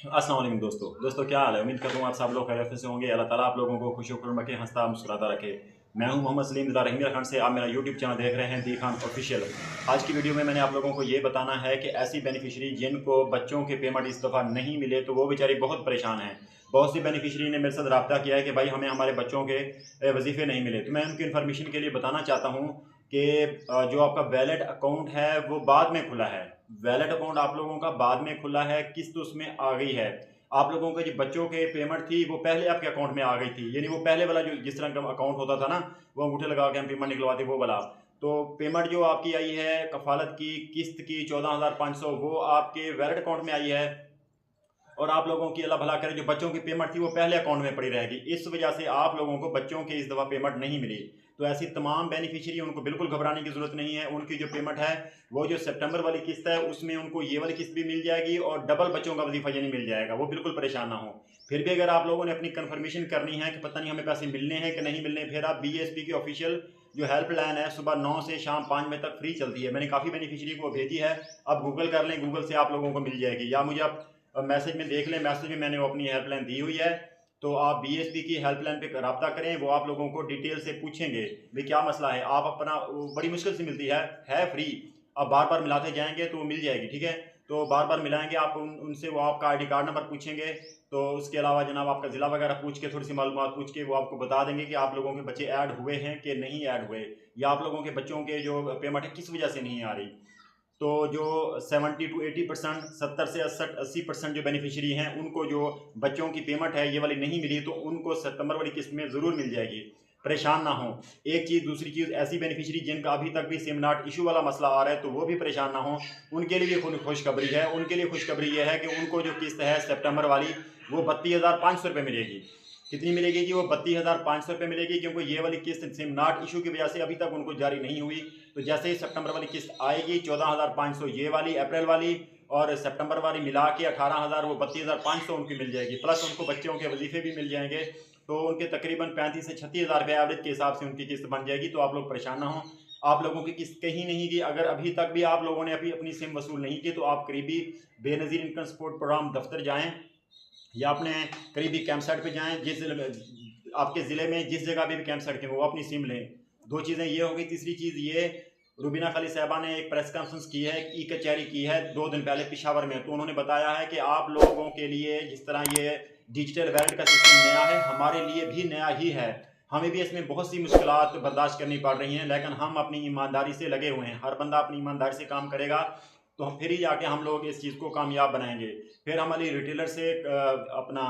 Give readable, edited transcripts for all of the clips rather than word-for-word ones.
अस्सलाम वालेकुम दोस्तों क्या हाल है। उम्मीद करता हूँ आप सब लोग खैरियत से होंगे। अल्लाह ताला आप लोगों को खुश खुश रखे, हंसता मुस्कुराता रखे। मैं हूं मोहम्मद सलीम रहीम खान से। आप मेरा यूट्यूब चैनल देख रहे हैं दी खान ऑफिशियल। आज की वीडियो में मैंने आप लोगों को ये बताना है कि ऐसी बेनिफिशरी जिनको बच्चों के पेमेंट इस दफ़ा नहीं मिले तो वो बेचारी बहुत परेशान हैं। बहुत सी बेनिफिशरी ने मेरे साथ रब्ता किया है कि भाई हमें हमारे बच्चों के वजीफ़े नहीं मिले। तो मैं उनकी इन्फॉर्मेशन के लिए बताना चाहता हूँ कि जो आपका वैलेट अकाउंट है वो बाद में खुला है। वैलेट अकाउंट आप लोगों का बाद में खुला है, किस्त उसमें आ गई है। आप लोगों के जो बच्चों के पेमेंट थी वो पहले आपके अकाउंट में आ गई थी, यानी वो पहले वाला जो जिस तरह का अकाउंट होता था ना, वो अंगूठे लगा के हम पेमेंट निकलवाते वो वाला। तो पेमेंट जो आपकी आई है कफालत की किस्त की 14,500, वो आपके वैलिड अकाउंट में आई है। और आप लोगों की अल्लाह भला करे जो बच्चों की पेमेंट थी वो पहले अकाउंट में पड़ी रहेगी। इस वजह से आप लोगों को बच्चों के इस दफ़ा पेमेंट नहीं मिली। तो ऐसी तमाम बेनिफिशियरी उनको बिल्कुल घबराने की ज़रूरत नहीं है। उनकी जो पेमेंट है वो जो सितंबर वाली किस्त है उसमें उनको ये वाली किस्त भी मिल जाएगी और डबल बच्चों का वजीफा यानी मिल जाएगा। वो बिल्कुल परेशान ना हो। फिर भी अगर आप लोगों ने अपनी कन्फर्मेशन करनी है कि पता नहीं हमें पैसे मिलने हैं कि नहीं मिलने, फिर आप BSP की ऑफिशियल जो हेल्पलाइन है सुबह 9 से शाम 5 बजे तक फ्री चलती है। मैंने काफ़ी बेनिफिशियरी को भेजी है, अब गूगल कर लें, गूगल से आप लोगों को मिल जाएगी, या मुझे आप मैसेज में देख लें, मैसेज में मैंने वो अपनी हेल्पलाइन दी हुई है। तो आप BSP की हेल्पलाइन पे रब्ता करें, वो आप लोगों को डिटेल से पूछेंगे भाई क्या मसला है। आप अपना बड़ी मुश्किल से मिलती है फ्री। आप बार बार मिलाते जाएंगे तो वो मिल जाएगी, ठीक है। तो बार बार मिलाएंगे आप उनसे, वो आपका ID कार्ड नंबर पूछेंगे। तो उसके अलावा जनाब आपका ज़िला वगैरह पूछ के, थोड़ी सी मालूमात पूछ के वो आपको बता देंगे कि आप लोगों के बच्चे ऐड हुए हैं कि नहीं ऐड हुए, या आप लोगों के बच्चों के जो पेमेंट है किस वजह से नहीं आ रही। तो जो 70 to 80%, 70 से 80% जो बेनिफिशियरी हैं उनको जो बच्चों की पेमेंट है ये वाली नहीं मिली, तो उनको सितंबर वाली किस्त में ज़रूर मिल जाएगी। परेशान ना हो। एक चीज़, दूसरी चीज़, ऐसी बेनिफिशियरी जिनका अभी तक भी सिम नॉट इशू वाला मसला आ रहा है तो वो भी परेशान ना हो। उनके लिए भी खुशखबरी है। उनके लिए खुशखबरी ये है कि उनको जो किस्त है सितंबर वाली वो 32,500 रुपये मिलेगी। कितनी मिलेगी जी? वो 32,500 रुपये मिलेगी, क्योंकि ये वाली किस्त सिम नॉट इशू की वजह से अभी तक उनको जारी नहीं हुई। तो जैसे ही सितंबर वाली किस्त आएगी 14,500 ये वाली अप्रैल वाली, और सितंबर वाली मिला के 18,000, वो 32,500 उनकी मिल जाएगी। प्लस उनको बच्चों के वजीफे भी मिल जाएंगे। तो उनके तकरीबन 35 से 36,000 रुपये एवरेज के हिसाब से उनकी किस्त बन जाएगी। तो आप लोग परेशान ना हो। आप लोगों की किस्त कहीं नहीं गई। अगर अभी तक भी आप लोगों ने अभी अपनी सिम वसूल नहीं की तो आप करीबी बेनज़ीर इनकम सपोर्ट प्रोग्राम दफ्तर जाएँ, या अपने करीबी कैंप साइट पे जाएँ, जिस आपके ज़िले में जिस जगह भी कैंप साइट के वो अपनी सिम लें। दो चीज़ें ये हो गई। तीसरी चीज़ ये, रुबीना खालिद साहबा ने एक प्रेस कॉन्फ्रेंस की है, ई कचहरी की है 2 दिन पहले पिशावर में। तो उन्होंने बताया है कि आप लोगों के लिए जिस तरह ये डिजिटल वैलेट का सिस्टम नया है, हमारे लिए भी नया ही है। हमें भी इसमें बहुत सी मुश्किलात बर्दाश्त करनी पड़ रही हैं, लेकिन हम अपनी ईमानदारी से लगे हुए हैं। हर बंदा अपनी ईमानदारी से काम करेगा तो फिर ही जाके हम लोग इस चीज़ को कामयाब बनाएंगे। फिर हमारी रिटेलर से अपना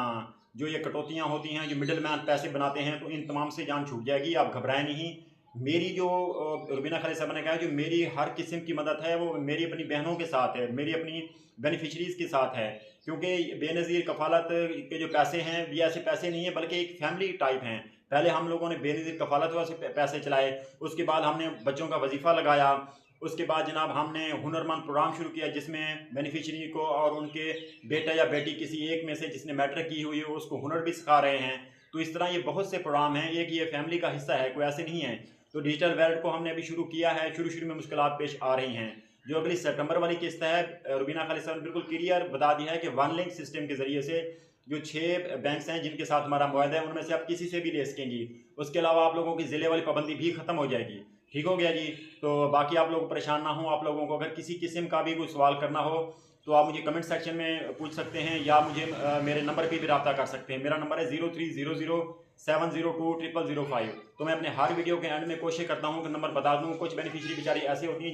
जो ये कटौतियाँ होती हैं, जो मिडिल मैन पैसे बनाते हैं, तो इन तमाम से जान छूट जाएगी। आप घबराएं नहीं। मेरी जो रुबीना खालिद साहब ने कहा, जो मेरी हर किस्म की मदद है वो मेरी अपनी बहनों के साथ है, मेरी अपनी बेनिफिशरीज़ के साथ है। क्योंकि बेनज़ीर कफ़ालत के जो पैसे हैं ये ऐसे पैसे नहीं है, बल्कि एक फैमिली टाइप हैं। पहले हम लोगों ने बेनज़ीर कफ़ालत वाले पैसे चलाए, उसके बाद हमने बच्चों का वजीफ़ा लगाया, उसके बाद जनाब हमने हुनरमंद प्रोग्राम शुरू किया जिसमें बेनिफिशरी को और उनके बेटा या बेटी किसी एक में से जिसने मैट्रिक की हुई है उसको हुनर भी सिखा रहे हैं। तो इस तरह ये बहुत से प्रोग्राम हैं, एक ये फैमिली का हिस्सा है, कोई ऐसे नहीं है। तो डिजिटल वैलेट को हमने अभी शुरू किया है। शुरू में मुश्किलात पेश आ रही हैं। जो अगली सितंबर वाली किस्त है, रुबीना खालिद साहब ने बिल्कुल क्लियर बता दिया है कि वन लिंक सिस्टम के ज़रिए से जो 6 बैंक्स हैं जिनके साथ हमारा मुआहदा है उनमें से आप किसी से भी ले सकेंगी। उसके अलावा आप लोगों की ज़िले वाली पाबंदी भी ख़त्म हो जाएगी। ठीक हो गया जी। तो बाकी आप लोग परेशान ना हो। आप लोगों को अगर किसी किस्म का भी कोई सवाल करना हो तो आप मुझे कमेंट सेक्शन में पूछ सकते हैं, या मुझे मेरे नंबर पे भी रब्ता कर सकते हैं। मेरा नंबर है 0300702005। तो मैं अपने हर वीडियो के एंड में कोशिश करता हूँ कि नंबर बता दूँ। कुछ बेनिफिशरी बेचारी ऐसी होती हैं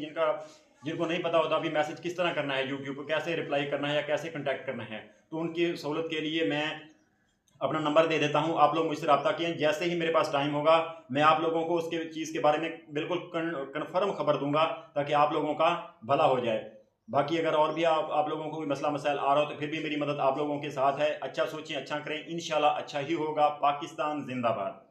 जिनको नहीं पता होता अभी मैसेज किस तरह करना है, यूट्यूब पर कैसे रिप्लाई करना है या कैसे कॉन्टैक्ट करना है। तो उनकी सहूलत के लिए मैं अपना नंबर दे देता हूँ। आप लोग मुझसे रब्ता किए, जैसे ही मेरे पास टाइम होगा मैं आप लोगों को उसके चीज़ के बारे में बिल्कुल कन्फर्म खबर दूंगा, ताकि आप लोगों का भला हो जाए। बाकी अगर और भी आप लोगों को कोई मसला मसाइल आ रहा हो तो फिर भी मेरी मदद आप लोगों के साथ है। अच्छा सोचें, अच्छा करें, इंशाल्लाह अच्छा ही होगा। पाकिस्तान जिंदाबाद।